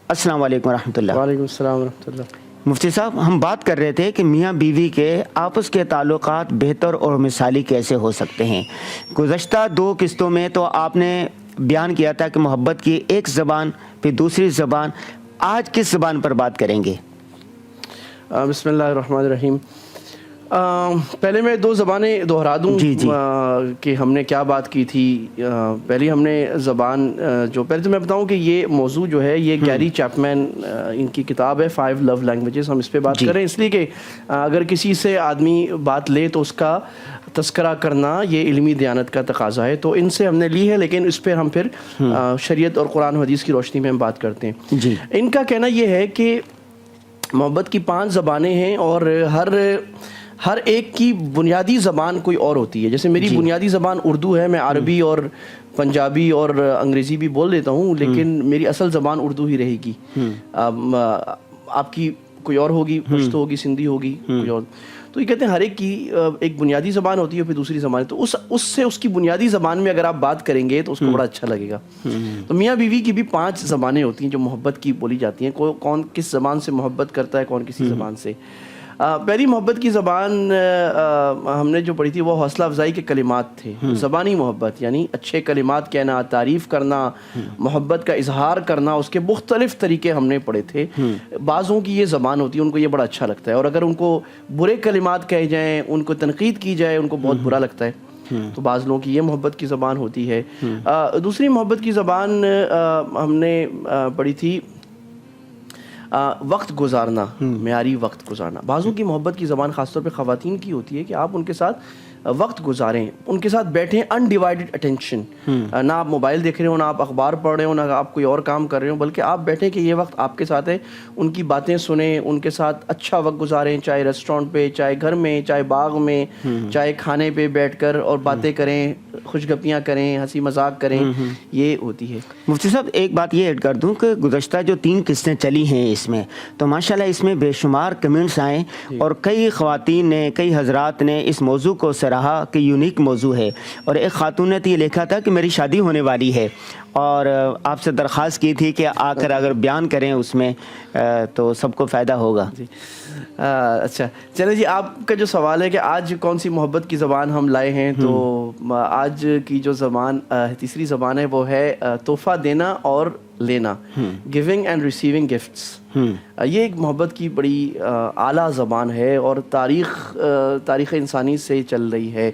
السلام علیکم ورحمۃ اللہ۔ وعلیکم السلام ورحمۃ اللہ۔ مفتی صاحب، ہم بات کر رہے تھے کہ میاں بیوی کے آپس کے تعلقات بہتر اور مثالی کیسے ہو سکتے ہیں۔ گزشتہ 2 قسطوں میں تو آپ نے بیان کیا تھا کہ محبت کی ایک زبان پھر دوسری زبان، آج کس زبان پر بات کریں گے؟ بسم اللہ الرحمن الرحیم۔ پہلے میں 2 زبانیں دہرا دوں کہ ہم نے کیا بات کی تھی۔ پہلی ہم نے زبان پہلے تو میں بتاؤں کہ یہ موضوع جو ہے یہ گیری چیپمین ان کی کتاب ہے 5 لو لینگویجز، ہم اس پہ بات کریں اس لیے کہ اگر کسی سے آدمی بات لے تو اس کا تذکرہ کرنا یہ علمی دیانت کا تقاضا ہے، تو ان سے ہم نے لی ہے، لیکن اس پہ ہم پھر شریعت اور قرآن و حدیث کی روشنی میں ہم بات کرتے ہیں۔ ان کا کہنا یہ ہے کہ محبت کی 5 زبانیں ہیں اور ہر ایک کی بنیادی زبان کوئی اور ہوتی ہے۔ جیسے میری بنیادی زبان اردو ہے، میں عربی اور پنجابی اور انگریزی بھی بول لیتا ہوں، لیکن میری اصل زبان اردو ہی رہے گی۔ آپ کی کوئی اور ہوگی، پشتو ہوگی، سندھی ہوگی، کوئی اور۔ تو یہ کہتے ہیں ہر ایک کی ایک بنیادی زبان ہوتی ہے، پھر دوسری زبان، تو اس کی بنیادی زبان میں اگر آپ بات کریں گے تو اس کو بڑا اچھا لگے گا۔ تو میاں بیوی کی بھی 5 زبانیں ہوتی ہیں جو محبت کی بولی جاتی ہیں۔ کون کس زبان سے محبت کرتا ہے، کون کسی زبان سے۔ پہلی محبت کی زبان ہم نے جو پڑھی تھی وہ حوصلہ افزائی کے کلمات تھے۔ زبانی محبت یعنی اچھے کلمات کہنا، تعریف کرنا، محبت کا اظہار کرنا، اس کے مختلف طریقے ہم نے پڑھے تھے۔ بعضوں کی یہ زبان ہوتی ہے، ان کو یہ بڑا اچھا لگتا ہے، اور اگر ان کو برے کلمات کہے جائیں، ان کو تنقید کی جائے، ان کو بہت برا لگتا ہے۔ تو بعض لوگوں کی یہ محبت کی زبان ہوتی ہے۔ دوسری محبت کی زبان ہم نے پڑھی تھی وقت گزارنا، معیاری وقت گزارنا۔ بعضوں کی محبت کی زبان خاص طور پہ خواتین کی ہوتی ہے کہ آپ ان کے ساتھ وقت گزاریں، ان کے ساتھ بیٹھیں، انڈیوائیڈڈ اٹینشن، نہ آپ موبائل دیکھ رہے ہو، نہ آپ اخبار پڑھ رہے ہو، نہ آپ کوئی اور کام کر رہے ہو، بلکہ آپ بیٹھیں کہ یہ وقت آپ کے ساتھ ہے، ان کی باتیں سنیں، ان کے ساتھ اچھا وقت گزاریں، چاہے ریسٹورینٹ پہ، چاہے گھر میں، چاہے باغ میں، چاہے کھانے پہ بیٹھ کر، اور باتیں کریں، خوش گپیاں کریں، ہنسی مذاق کریں، یہ ہوتی ہے۔ مفتی صاحب، ایک بات یہ ایڈ کر دوں کہ گزشتہ جو 3 قسطیں چلی ہیں اس میں تو ماشاءاللہ اس میں بے شمار کمنٹس آئیں، اور کئی خواتین نے، کئی حضرات نے اس موضوع کو سراہا کہ یونیک موضوع ہے، اور ایک خاتون نے تو یہ لکھا تھا کہ میری شادی ہونے والی ہے، اور آپ سے درخواست کی تھی کہ آ کر اگر بیان کریں اس میں تو سب کو فائدہ ہوگا۔ اچھا چلیں جی، آپ کا جو سوال ہے کہ آج کون سی محبت کی زبان ہم لائے ہیں، تو آج کی جو زبان تیسری زبان ہے وہ ہے تحفہ دینا اور لینا، گیونگ اینڈ ریسیونگ گفٹس۔ یہ ایک محبت کی بڑی اعلیٰ زبان ہے اور تاریخ انسانی سے چل رہی ہے۔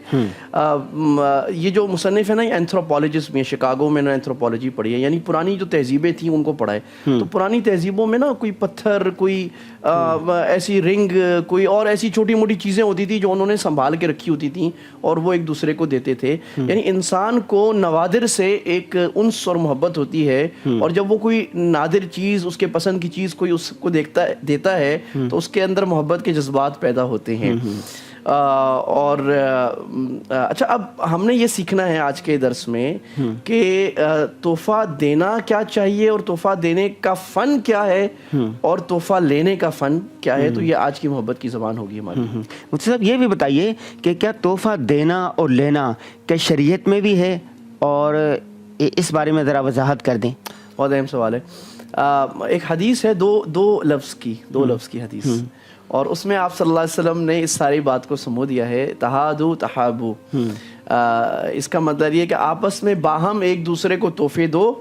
یہ جو مصنف ہے نا، یہ اینتھروپولوجسٹ میں، شکاگو میں نے اینتھروپولوجی پڑھی ہے، یعنی پرانی جو تہذیبیں تھیں ان کو پڑھا ہے۔ تو پرانی تہذیبوں میں نا کوئی پتھر، کوئی ایسی رنگ، کوئی اور ایسی چھوٹی موٹی چیزیں ہوتی تھی جو انہوں نے سنبھال کے رکھی ہوتی تھیں اور وہ ایک دوسرے کو دیتے تھے۔ یعنی انسان کو نوادر سے ایک انس اور محبت ہوتی ہے، اور جب وہ کوئی نادر چیز، اس کے پسند کی چیز کوئی اس کو دیتا ہے تو اس کے اندر محبت کے جذبات پیدا ہوتے ہیں۔ اور اچھا، اب ہم نے یہ سیکھنا ہے آج کے درس میں کہ تحفہ دینا کیا چاہیے، اور تحفہ دینے کا فن کیا ہے، اور تحفہ لینے کا فن کیا ہے۔ تو یہ آج کی محبت کی زبان ہوگی ہماری۔ مفتی صاحب، یہ بھی بتائیے کہ کیا تحفہ دینا اور لینا کیا شریعت میں بھی ہے، اور اس بارے میں ذرا وضاحت کر دیں۔ بہت اہم سوال ہے۔ ایک حدیث ہے، دو لفظ کی حدیث، اور اس میں آپ صلی اللہ علیہ وسلم نے اس ساری بات کو سمو دیا ہے، تہادو تحابو۔ اس کا مطلب یہ کہ آپس میں باہم ایک دوسرے کو تحفے دو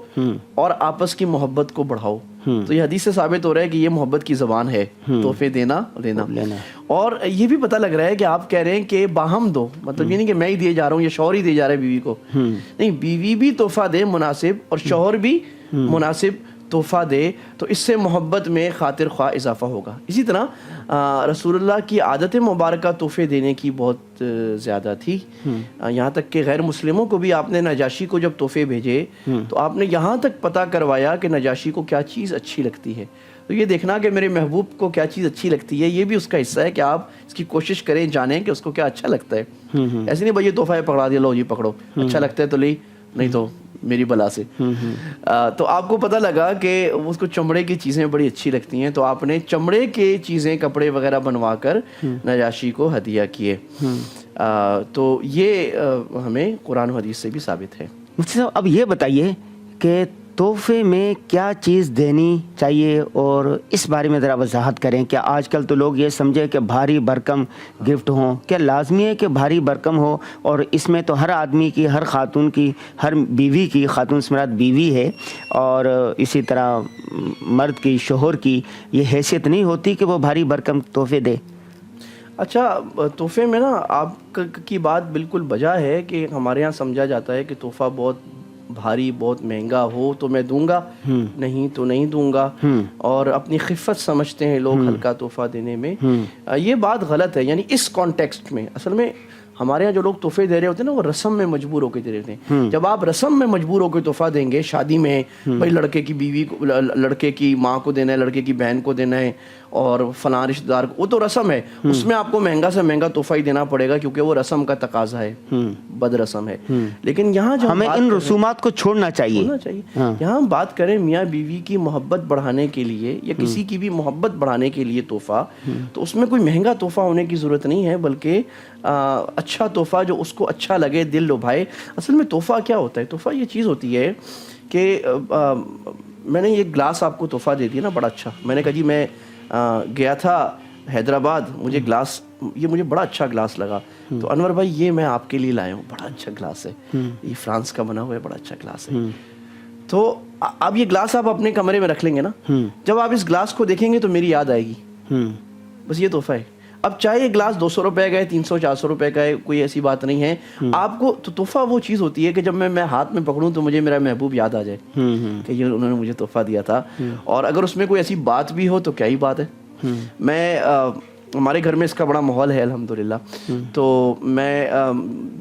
اور آپس کی محبت کو بڑھاؤ۔ تو یہ حدیث سے ثابت ہو رہا ہے کہ یہ محبت کی زبان ہے، تحفے دینا لینا۔ اور یہ بھی پتہ لگ رہا ہے کہ آپ کہہ رہے ہیں کہ باہم دو، مطلب یہ نہیں کہ میں ہی دیے جا رہا ہوں یا شوہر ہی دے جا رہا ہے بیوی کو، نہیں، بیوی بھی تحفہ دے مناسب، اور شوہر بھی مناسب تحفہ دے، تو اس سے محبت میں خاطر خواہ اضافہ ہوگا۔ اسی طرح رسول اللہ کی عادت مبارکہ تحفے دینے کی بہت زیادہ تھی، یہاں تک کہ غیر مسلموں کو بھی آپ نے نجاشی کو جب تحفے بھیجے تو آپ نے یہاں تک پتہ کروایا کہ نجاشی کو کیا چیز اچھی لگتی ہے۔ تو یہ دیکھنا کہ میرے محبوب کو کیا چیز اچھی لگتی ہے، یہ بھی اس کا حصہ ہے کہ آپ اس کی کوشش کریں، جانیں کہ اس کو کیا اچھا لگتا ہے۔ ایسے نہیں بھائی یہ تحفہ ہے پکڑا دیا، لو جی پکڑو، اچھا لگتا ہے تو لے، نہیں تو میری بلا سے۔ تو آپ کو پتہ لگا کہ اس کو چمڑے کی چیزیں بڑی اچھی لگتی ہیں، تو آپ نے چمڑے کے چیزیں، کپڑے وغیرہ بنوا کر نجاشی کو ہدیہ کیے۔ تو یہ ہمیں قرآن و حدیث سے بھی ثابت ہے۔ مفتی صاحب، اب یہ بتائیے کہ تحفے میں کیا چیز دینی چاہیے اور اس بارے میں ذرا وضاحت کریں کہ آج کل تو لوگ یہ سمجھے کہ بھاری بھرکم گفٹ ہوں. کیا لازمی ہے کہ بھاری بھرکم ہو؟ اور اس میں تو ہر آدمی کی، ہر خاتون کی، ہر بیوی کی، خاتون سے مراد بیوی ہے، اور اسی طرح مرد کی، شوہر کی یہ حیثیت نہیں ہوتی کہ وہ بھاری بھرکم تحفے دے. اچھا، تحفے میں نا آپ کی بات بالکل بجا ہے کہ ہمارے یہاں سمجھا جاتا ہے کہ تحفہ بہت بھاری، بہت مہنگا ہو تو میں دوں گا، نہیں تو نہیں دوں گا، اور اپنی خفت سمجھتے ہیں لوگ ہلکا تحفہ دینے میں. یہ بات غلط ہے. یعنی اس کانٹیکسٹ میں اصل میں ہمارے یہاں جو لوگ تحفے دے رہے ہوتے ہیں نا، وہ رسم میں مجبور ہو کے دے رہے ہوتے ہیں. جب آپ رسم میں مجبور ہو کے تحفہ دیں گے شادی میں، بھائی لڑکے کی بیوی کو، لڑکے کی ماں کو دینا ہے، لڑکے کی بہن کو دینا ہے، اور فلاں رشتہ دار کو، وہ تو رسم ہے. اس میں آپ کو مہنگا سے مہنگا تحفہ ہی دینا پڑے گا کیونکہ وہ رسم کا تقاضا ہے، بد رسم ہے. لیکن یہاں جو ہمیں ان رسومات کو چھوڑنا چاہیے. یہاں ہم بات کریں میاں بیوی کی محبت بڑھانے کے لیے یا کسی کی بھی محبت بڑھانے کے لیے تحفہ، تو اس میں کوئی مہنگا تحفہ ہونے کی ضرورت نہیں ہے، بلکہ اچھا تحفہ جو اس کو اچھا لگے، دل لبھائے. اصل میں تحفہ کیا ہوتا ہے؟ تحفہ یہ چیز ہوتی ہے کہ میں نے یہ گلاس آپ کو تحفہ دے دیا نا بڑا اچھا. میں نے کہا جی میں گیا تھا حیدرآباد، مجھے گلاس، یہ مجھے بڑا اچھا گلاس لگا، تو انور بھائی یہ میں آپ کے لیے لایا ہوں، بڑا اچھا گلاس ہے، یہ فرانس کا بنا ہوا ہے، بڑا اچھا گلاس ہے. تو اب یہ گلاس آپ اپنے کمرے میں رکھ لیں گے نا، جب آپ اس گلاس کو دیکھیں گے تو میری یاد آئے گی. بس یہ تحفہ ہے. اب چاہے یہ گلاس 200 روپے کا ہے، 300 400 روپے کا ہے، کوئی ایسی بات نہیں ہے. آپ کو تو تحفہ وہ چیز ہوتی ہے کہ جب میں ہاتھ میں پکڑوں تو مجھے میرا محبوب یاد آ جائے کہ یہ انہوں نے مجھے تحفہ دیا تھا. اور اگر اس میں کوئی ایسی بات بھی ہو تو کیا ہی بات ہے. میں ہمارے گھر میں اس کا بڑا ماحول ہے الحمدللہ. تو میں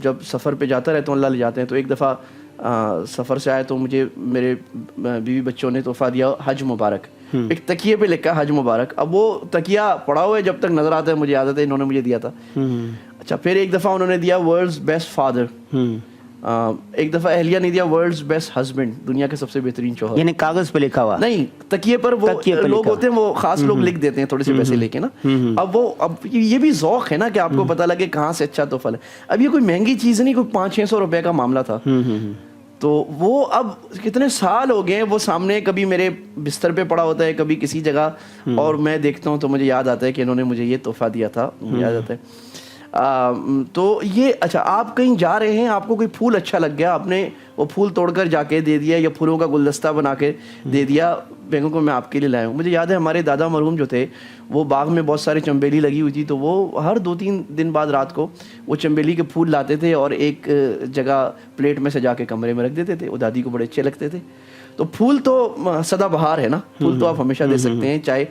جب سفر پہ جاتا رہتا ہوں، اللہ لے جاتے ہیں، تو ایک دفعہ سفر سے آئے تو مجھے میرے بیوی بچوں نے تحفہ دیا حج مبارک. ایک تکیے پہ لکھا حج مبارک. اب وہ تکیہ پڑا ہوا ہے جب تک نظر آتا ہے مجھے عادت ہے انہوں نے مجھے دیا تھا. اچھا، پھر ایک دفعہ انہوں نے دیا ورلڈز بیسٹ فادر. ایک دفعہ اہلیہ نے دیا ورلڈز بیسٹ ہسبینڈ، دنیا کے سب سے بہترین شوہر. یعنی کاغذ پہ لکھا ہوا نہیں، تکیے پر وہ لوگ ہوتے ہیں، وہ خاص لوگ لکھ دیتے ہیں تھوڑے سے پیسے لے کے نا. اب یہ بھی ذوق ہے نا کہ آپ کو پتہ لگے کہاں سے اچھا تحفہ ہے. اب یہ کوئی مہنگی چیز نہیں، کوئی 500-600 روپے کا معاملہ تھا. تو وہ اب کتنے سال ہو گئے، وہ سامنے کبھی میرے بستر پہ پڑا ہوتا ہے، کبھی کسی جگہ، اور میں دیکھتا ہوں تو مجھے یاد آتا ہے کہ انہوں نے مجھے یہ تحفہ دیا تھا، مجھے یاد آتا ہے. تو یہ اچھا، آپ کہیں جا رہے ہیں، آپ کو کوئی پھول اچھا لگ گیا، آپ نے وہ پھول توڑ کر جا کے دے دیا، یا پھولوں کا گلدستہ بنا کے دے دیا، بیگم کو میں آپ کے لیے لایا ہوں. مجھے یاد ہے ہمارے دادا مرحوم جو تھے، وہ باغ میں بہت سارے چنبیلی لگی ہوئی تھی، تو وہ ہر 2-3 دن بعد رات کو وہ چنبیلی کے پھول لاتے تھے اور ایک جگہ پلیٹ میں سجا کے کمرے میں رکھ دیتے تھے. وہ دادی کو بڑے اچھے لگتے تھے. تو پھول تو سدا بہار ہے نا، پھول تو آپ ہمیشہ دے سکتے ہیں. چاہے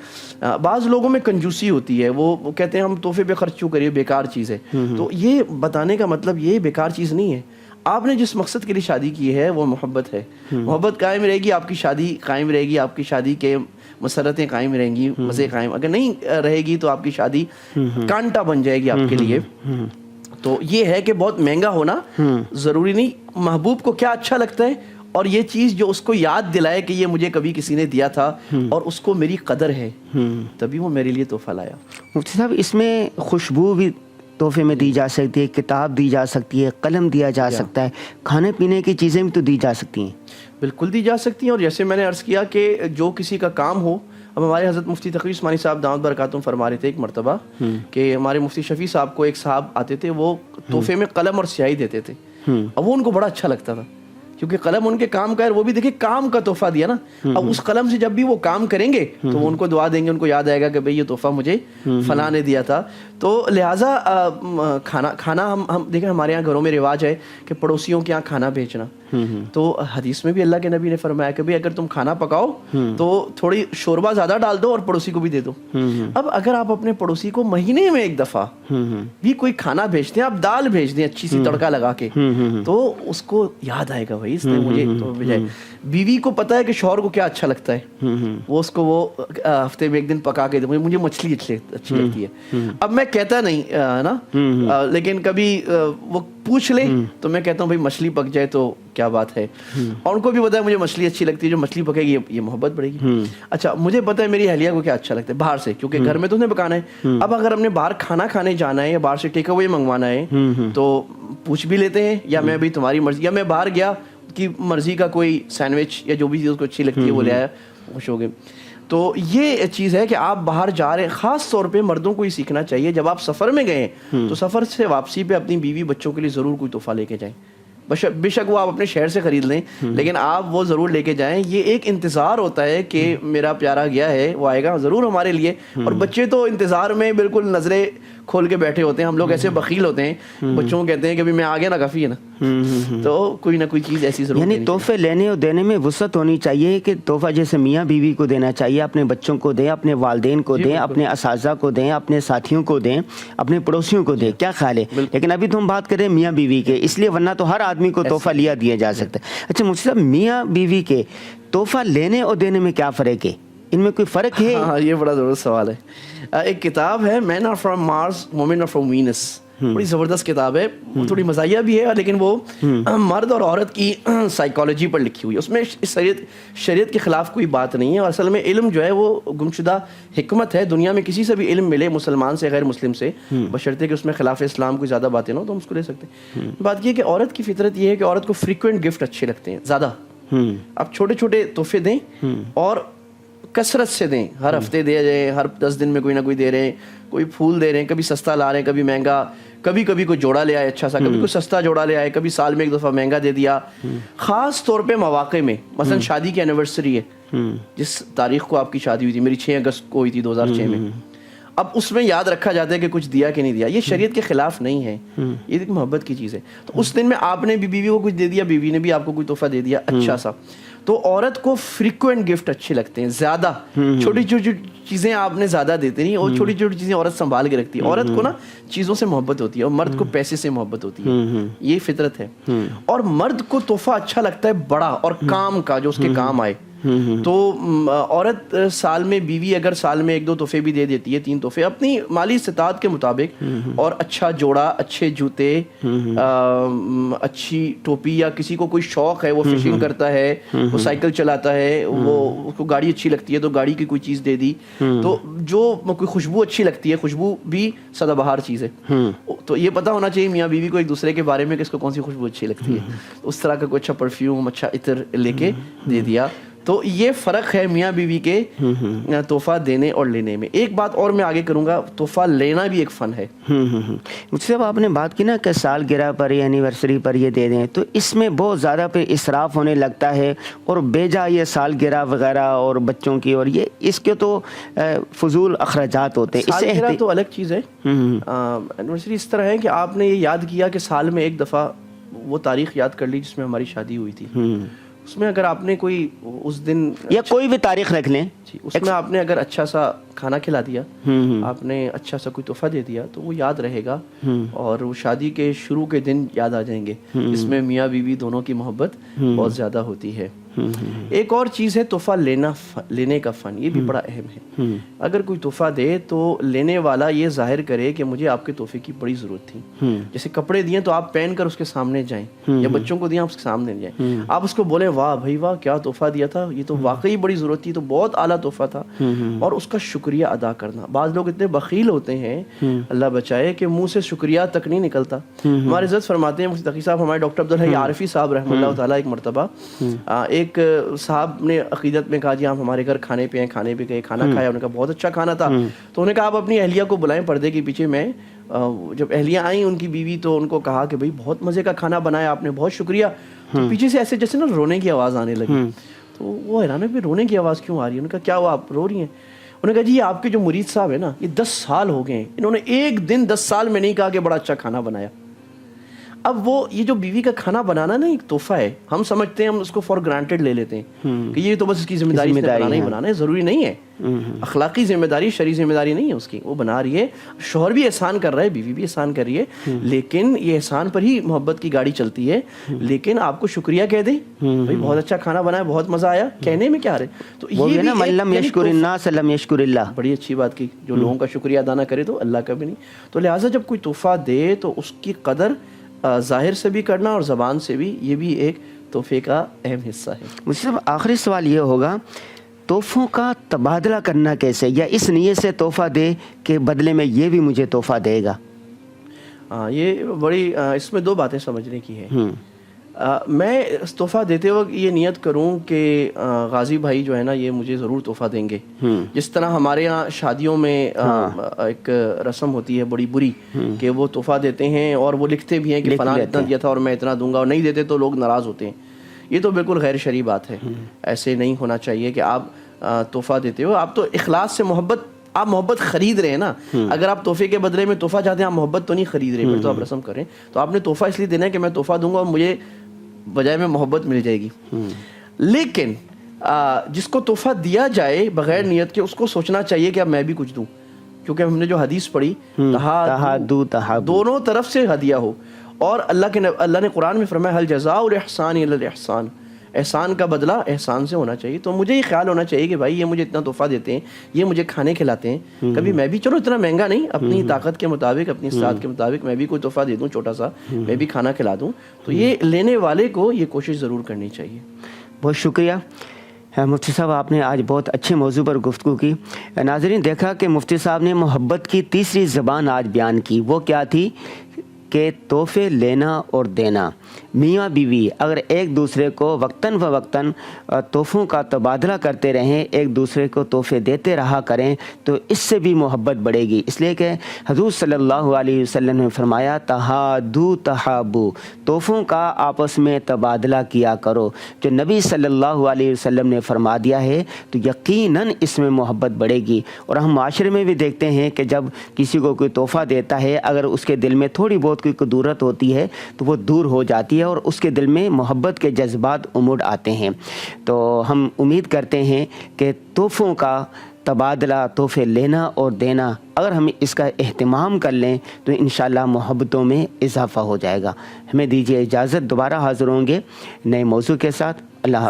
بعض لوگوں میں کنجوسی ہوتی ہے، وہ کہتے ہیں ہم تحفے پہ خرچ کیوں کریے، بیکار چیز ہے. تو یہ بتانے کا مطلب یہ بیکار چیز نہیں ہے. آپ نے جس مقصد کے لیے شادی کی ہے وہ محبت ہے. محبت قائم رہے گی، آپ کی شادی قائم رہے گی، آپ کی شادی کے مسرتیں قائم رہیں گی، مزے قائم. اگر نہیں رہے گی تو آپ کی شادی کانٹا بن جائے گی آپ کے لیے. تو یہ ہے کہ بہت مہنگا ہونا ضروری نہیں. محبوب کو کیا اچھا لگتا ہے، اور یہ چیز جو اس کو یاد دلائے کہ یہ مجھے کبھی کسی نے دیا تھا اور اس کو میری قدر ہے، تبھی وہ میرے لیے تحفہ لایا. مفتی صاحب، اس میں خوشبو بھی تحفے میں دی جا سکتی ہے، کتاب دی جا سکتی ہے، قلم دیا جا سکتا ہے، کھانے پینے کی چیزیں بھی تو دی جا سکتی ہیں. بالکل دی جا سکتی ہیں. اور جیسے میں نے عرض کیا کہ جو کسی کا کام ہو، اب ہمارے حضرت مفتی تقی عثمانی صاحب دامت برکاتہم فرما رہے تھے ایک مرتبہ کہ ہمارے مفتی شفیع صاحب کو ایک صاحب آتے تھے، وہ تحفے میں قلم اور سیاہی دیتے تھے. اب وہ ان کو بڑا اچھا لگتا تھا کیونکہ قلم ان کے کام کا ہے. وہ بھی دیکھیں کام کا تحفہ دیا نا. اب اس قلم سے جب بھی وہ کام کریں گے تو وہ ان کو دعا دیں گے، ان کو یاد آئے گا کہ بھئی یہ تحفہ مجھے فلاں نے دیا تھا. تو لہٰذا کھانا ہم دیکھیں ہمارے یہاں گھروں میں رواج ہے کہ پڑوسیوں کے یہاں کھانا بھیجنا. تو حدیث میں بھی اللہ کے نبی نے فرمایا کہ بھئی اگر تم کھانا پکاؤ تو تھوڑی شوربہ زیادہ ڈال دو اور پڑوسی کو بھی دے دو. اب اگر آپ اپنے پڑوسی کو مہینے میں ایک دفعہ بھی کوئی کھانا بھیجتے ہیں، آپ دال بھیج دیں اچھی سی تڑکا لگا کے، تو اس کو یاد آئے گا بھائی اس نے مجھے تو بھیجا ہے. بیوی کو پتا ہے کہ شوہر کو کیا اچھا لگتا ہے، وہ اس کو وہ ہفتے میں ایک دن پکا کے دے. مجھے مچھلی اچھی لگتی ہے. اب میں کہتا نہیں نا، لیکن کبھی وہ پوچھ لے تو میں کہتا ہوں بھائی مچھلی پک جائے تو کیا بات ہے. اور ان کو بھی پتا ہے مجھے مچھلی اچھی لگتی ہے، جو مچھلی پکے گی یہ محبت بڑھے گی. اچھا، مجھے پتا ہے میری اہلیہ کو کیا اچھا لگتا ہے باہر سے، کیونکہ گھر میں تو انہیں پکانا ہے. اب اگر ہم نے باہر کھانا کھانے جانا ہے یا باہر سے ٹیک اوے منگوانا ہے تو پوچھ بھی لیتے ہیں، یا میں بھی تمہاری مرضی، یا میں باہر گیا کی مرضی کا کوئی سینڈوچ یا جو بھی چیز اس کو اچھی لگتی ہے وہ لے آیا, خوش ہو گئے. تو یہ چیز ہے کہ آپ باہر جا رہے ہیں, خاص طور پہ مردوں کو یہ سیکھنا چاہیے جب آپ سفر میں گئے تو سفر سے واپسی پہ اپنی بیوی بچوں کے لیے ضرور کوئی تحفہ لے کے جائیں. بے شک وہ آپ اپنے شہر سے خرید لیں, لیکن آپ وہ ضرور لے کے جائیں. یہ ایک انتظار ہوتا ہے کہ میرا پیارا گیا ہے, وہ آئے گا ضرور ہمارے لیے. اور بچے تو انتظار میں بالکل نظریں کھول کے بیٹھے ہوتے ہیں. ہم لوگ ایسے بخیل ہوتے ہیں, بچوں کو کہتے ہیں کہ ابھی میں آ گیا نا کافی ہے نا. تو کوئی نہ کوئی چیز ایسی ضرور, یعنی تحفے لینے اور دینے میں وسعت ہونی چاہیے کہ تحفہ جیسے میاں بیوی کو دینا چاہیے, اپنے بچوں کو دیں, اپنے والدین کو دیں, اپنے اساتذہ کو دیں, اپنے ساتھیوں کو دیں, اپنے پڑوسیوں کو دیں. کیا خیال ہے؟ لیکن ابھی تو ہم بات کر رہے ہیں میاں بیوی کے, اس لیے ورنہ تو ہر آدمی کو تحفہ لیا دیا جا سکتا ہے. اچھا مجھ سے میاں بیوی کے تحفہ لینے اور دینے میں کیا فرق ہے؟ ان میں کوئی فرق ہے؟ ہاں یہ بڑا ضرورت سوال ہے. ایک کتاب ہے men are from Mars women are from Venus, بڑی زبردست کتاب ہے, تھوڑی مزاحیہ بھی ہے لیکن وہ مرد اور عورت کی سائیکالوجی پر لکھی ہوئی ہے. اس میں شریعت کے خلاف کوئی بات نہیں ہے, اور اصل میں علم جو ہے وہ گمشدہ حکمت ہے. دنیا میں کسی سے بھی علم ملے, مسلمان سے غیر مسلم سے, بشرطے کہ اس میں خلاف اسلام کوئی زیادہ باتیں نہ ہو تو ہم اس کو لے سکتے ہیں. بات یہ ہے کہ عورت کی فطرت یہ ہے کہ عورت کو فریکوینٹ گفٹ اچھے لگتے ہیں زیادہ. آپ چھوٹے چھوٹے تحفے دیں اور کثرت سے دیں, ہر ہفتے دے جائیں, ہر 10 دن میں کوئی نہ کوئی دے رہے ہیں, کوئی پھول دے رہے ہیں, کبھی سستا لا رہے ہیں کبھی مہنگا, کبھی کوئی جوڑا لے آئے اچھا سا, کبھی کوئی سستا جوڑا لے آئے, کبھی سال میں ایک دفعہ مہنگا دے دیا. خاص طور پہ مواقع میں, مثلا شادی کی اینیورسری ہے, جس تاریخ کو آپ کی شادی ہوئی تھی, میری 6 اگست کو ہوئی تھی 2006 میں, اب اس میں یاد رکھا جاتا ہے کہ کچھ دیا کہ نہیں دیا. یہ شریعت کے خلاف نہیں ہے, یہ ایک محبت کی چیز ہے. تو اس دن میں آپ نے بھی بیوی کو کچھ دے دیا, بیوی نے بھی آپ کو کوئی تحفہ دے دیا اچھا سا. تو عورت کو فریکوینٹ گفٹ اچھے لگتے ہیں زیادہ. چھوٹی چھوٹی چیزیں آپ نے زیادہ دیتے نہیں, اور چھوٹی چھوٹی چیزیں عورت سنبھال کے رکھتی ہے. عورت کو نا چیزوں سے محبت ہوتی ہے اور مرد کو پیسے سے محبت ہوتی ہے, یہ فطرت ہے. اور مرد کو تحفہ اچھا لگتا ہے بڑا اور کام کا, جو اس کے کام آئے. تو عورت سال میں, بیوی اگر سال میں 1-2 تحفے بھی دے دیتی ہے, 3 تحفے اپنی مالی استطاعت کے مطابق, اور اچھا جوڑا, اچھے جوتے, اچھی ٹوپی, یا کسی کو کوئی شوق ہے وہ فشنگ کرتا ہے, وہ سائیکل چلاتا ہے, وہ اس کو گاڑی اچھی لگتی ہے تو گاڑی کی کوئی چیز دے دی. تو جو کوئی خوشبو اچھی لگتی ہے, خوشبو بھی سدا بہار چیز ہے, تو یہ پتہ ہونا چاہیے میاں بیوی کو ایک دوسرے کے بارے میں کہ اس کو کون سی خوشبو اچھی لگتی ہے. اس طرح کا کوئی اچھا پرفیوم, اچھا عطر لے کے دے دیا. تو یہ فرق ہے میاں بیوی کے تحفہ دینے اور لینے میں. ایک بات اور میں آگے کروں گا, تحفہ لینا بھی ایک فن ہے. مجھ آپ نے بات کی نا کہ سالگرہ پر یا اینیورسری پر یہ دے دیں, تو اس میں بہت زیادہ پہ اسراف ہونے لگتا ہے, اور بیجا یہ سالگرہ وغیرہ اور بچوں کی, اور یہ اس کے تو فضول اخراجات ہوتے ہیں. سالگرہ تو الگ چیز ہے. اینیورسری اس طرح ہے کہ آپ نے یہ یاد کیا کہ سال میں ایک دفعہ وہ تاریخ یاد کر لی جس میں ہماری شادی ہوئی تھی. اس میں اگر آپ نے کوئی اس دن, یا کوئی بھی تاریخ رکھ لیں, اس میں آپ نے اگر اچھا سا کھانا کھلا دیا, آپ نے اچھا سا کوئی تحفہ دے دیا, تو وہ یاد رہے گا, اور وہ شادی کے شروع کے دن یاد آ جائیں گے, جس میں میاں بیوی دونوں کی محبت بہت زیادہ ہوتی ہے. ایک اور چیز ہے تحفہ لینے کا فن, یہ بھی بڑا اہم ہے. اگر کوئی تحفہ دے تو لینے والا یہ ظاہر کرے کہ مجھے آپ کے تحفے کی بڑی ضرورت تھی. جیسے کپڑے دیے تو آپ پہن کر اس کے سامنے جائیں, یا بچوں کو دیا آپ اس کے سامنے جائیں, آپ اس کو بولیں واہ بھائی واہ کیا تحفہ دیا تھا, یہ تو واقعی بڑی ضرورت تھی, تو بہت اعلیٰ تحفہ تھا, اور اس کا شکریہ ادا کرنا. بعض لوگ اتنے بخیل ہوتے ہیں, اللہ بچائے, کہ منہ سے شکریہ تک نہیں نکلتا. ہمارے عزت فرماتے ہیں مفتی تقی صاحب, ہمارے ڈاکٹر عبدالحی عارفی صاحب رحمہ اللہ تعالیٰ, ایک مرتبہ ایک صاحب نے عقیدت میں کہا جی آپ ہمارے گھر کھانے پہ ہیں, کھانے پہ گئے, کھانا کھایا, انہوں نے کہا بہت اچھا کھانا تھا. تو انہوں نے کہا آپ اپنی اہلیہ کو بلائیں پردے کے پیچھے. میں جب اہلیہ آئیں ان کی بیوی, تو ان کو کہا کہ بھائی بہت مزے کا کھانا بنایا آپ نے, بہت شکریہ. تو پیچھے سے ایسے جیسے نا رونے کی آواز آنے لگی. تو وہ حیران ہے کہ رونے کی آواز کیوں آ رہی ہے. انہوں نے کہا کیا ہوا, آپ رو رہی ہیں؟ انہوں نے کہا جی آپ کے جو مرید صاحب ہیں نا, یہ 10 سال ہو گئے ہیں, انہوں نے ایک دن 10 سال میں نہیں کہا کہ بڑا اچھا کھانا بنایا. اب وہ یہ جو بیوی کا کھانا بنانا نا ایک تحفہ ہے. ہم سمجھتے ہیں, ہم اس کو فار گرانٹیڈ لے لیتے ہیں کہ یہ تو بس اس کی ذمہ داری بنانا ہی بنانا ہے. ضروری نہیں ہے, اخلاقی ذمہ داری, شرعی ذمہ داری نہیں ہے اس کی. وہ بنا رہی ہے, شوہر بھی احسان کر رہا ہے, بیوی بھی احسان کر رہی ہے, لیکن یہ احسان پر ہی محبت کی گاڑی چلتی ہے. لیکن آپ کو شکریہ کہہ دیں, بھائی بہت اچھا کھانا بنایا, بہت مزہ آیا, کہنے میں کیا رہے. تو یہ بھی من لم یشکر الناس لم یشکر اللہ, بڑی اچھی بات کی. جو لوگوں کا شکریہ ادا نہ کرے تو اللہ کا بھی نہیں. تو لہٰذا جب کوئی تحفہ دے تو اس کی قدر ظاہر سے بھی کرنا اور زبان سے بھی, یہ بھی ایک تحفے کا اہم حصہ ہے. مجھ سے آخری سوال یہ ہوگا, تحفوں کا تبادلہ کرنا کیسے, یا اس نیت سے تحفہ دے کہ بدلے میں یہ بھی مجھے تحفہ دے گا؟ یہ بڑی, اس میں 2 باتیں سمجھنے کی ہے. میں تحفہ دیتے وقت یہ نیت کروں کہ غازی بھائی جو ہے نا یہ مجھے ضرور تحفہ دیں گے. جس طرح ہمارے ہاں شادیوں میں ایک رسم ہوتی ہے بڑی بری کہ وہ تحفہ دیتے ہیں اور وہ لکھتے بھی ہیں کہ فلاں اتنا دیا تھا اور میں اتنا دوں گا, اور نہیں دیتے تو لوگ ناراض ہوتے ہیں. یہ تو بالکل غیر شرعی بات ہے. ایسے نہیں ہونا چاہیے کہ آپ تحفہ دیتے ہو, آپ تو اخلاص سے آپ محبت خرید رہے ہیں نا. اگر آپ تحفے کے بدلے میں تحفہ چاہتے ہیں, آپ محبت تو نہیں خرید رہے, پھر تو آپ رسم کریں. تو آپ نے تحفہ اس لیے دینا ہے کہ میں تحفہ دوں گا اور مجھے بجائے میں محبت مل جائے گی. لیکن جس کو تحفہ دیا جائے بغیر نیت کے, اس کو سوچنا چاہیے کہ اب میں بھی کچھ دوں, کیونکہ ہم نے جو حدیث پڑھی تہادو دونوں طرف سے ہدیہ ہو. اور اللہ نے قرآن میں فرمایا حل جزاء الاحسان الا الاحسان, احسان کا بدلہ احسان سے ہونا چاہیے. تو مجھے یہ خیال ہونا چاہیے کہ بھائی یہ مجھے اتنا تحفہ دیتے ہیں, یہ مجھے کھانے کھلاتے ہیں, کبھی میں بھی چلو اتنا مہنگا نہیں, اپنی طاقت کے مطابق اپنی استطاعت کے مطابق میں بھی کوئی تحفہ دے دوں چھوٹا سا, میں بھی کھانا کھلا دوں. تو یہ لینے والے کو یہ کوشش ضرور کرنی چاہیے. بہت شکریہ مفتی صاحب, آپ نے آج بہت اچھے موضوع پر گفتگو کی. ناظرین, دیکھا کہ مفتی صاحب نے محبت کی تیسری زبان آج بیان کی. وہ کیا تھی کہ تحفے لینا اور دینا. میاں بیوی اگر ایک دوسرے کو وقتاً فوقتاً تحفوں کا تبادلہ کرتے رہیں, ایک دوسرے کو تحفے دیتے رہا کریں, تو اس سے بھی محبت بڑھے گی. اس لیے کہ حضور صلی اللہ علیہ وسلم نے فرمایا تہادو تہابو, تحفوں کا آپس میں تبادلہ کیا کرو. جو نبی صلی اللہ علیہ وسلم نے فرما دیا ہے تو یقیناً اس میں محبت بڑھے گی. اور ہم معاشرے میں بھی دیکھتے ہیں کہ جب کسی کو کوئی تحفہ دیتا ہے, اگر اس کے دل میں تھوڑی بہت کوئی قدورت ہوتی ہے تو وہ دور ہو جاتی ہے اور اس کے دل میں محبت کے جذبات امڑ آتے ہیں. تو ہم امید کرتے ہیں کہ تحفوں کا تبادلہ, تحفے لینا اور دینا, اگر ہم اس کا اہتمام کر لیں تو انشاءاللہ محبتوں میں اضافہ ہو جائے گا. ہمیں دیجیے اجازت, دوبارہ حاضر ہوں گے نئے موضوع کے ساتھ. اللہ حافظ.